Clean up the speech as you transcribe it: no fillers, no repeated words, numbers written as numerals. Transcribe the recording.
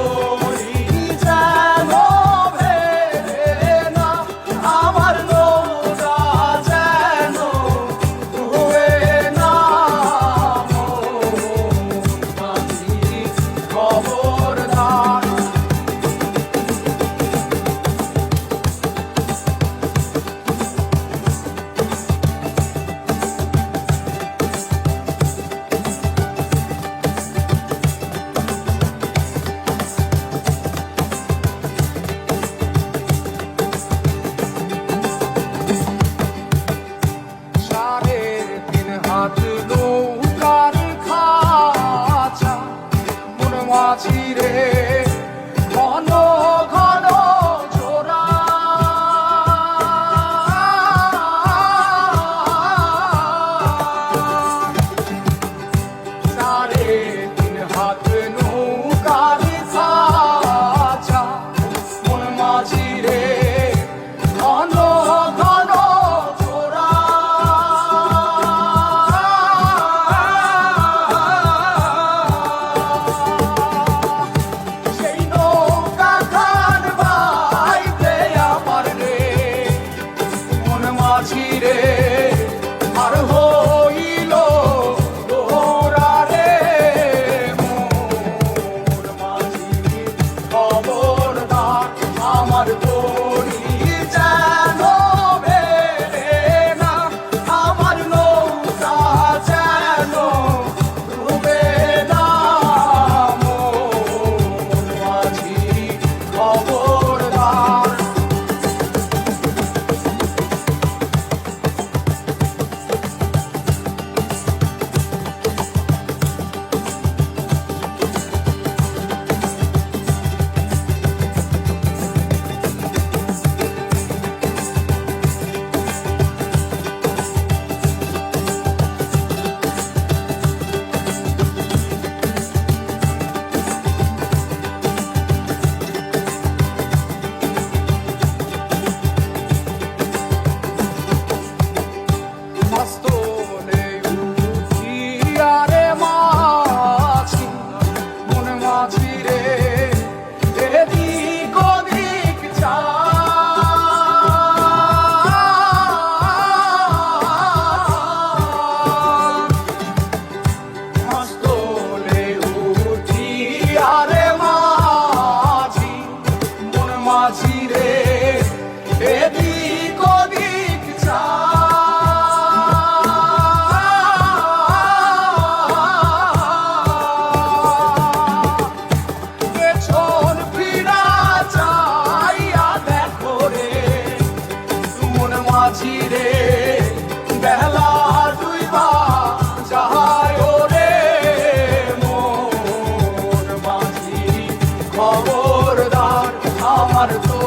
তরি যেন ভেড়ে না, আমার নৌকা যেন ডুবে না। মাঝি খবরদার। হাত নৌকার খাঁচা মন মাঝি রে ঘন ঘন জোড়া। সাড়ে তিন হাত নৌকার খাঁচা মন মাঝি রে ঘন ঘন জোড়া। মাঝিরে আর হইল গোরা রে মোর মাঝি খবরদার। আমার তরি যেন ভেড়ে না, আমার নৌকা যেন ডুবে না। মোর মাঝি খবরদার। মাঝি রে এদিক ওদিক চা। পেছন ফিরা চাইয়া দেখো রে মন মাঝি রে বেলা ডুইবা যায় রে মোর মাঝি খবরদার। আমার তো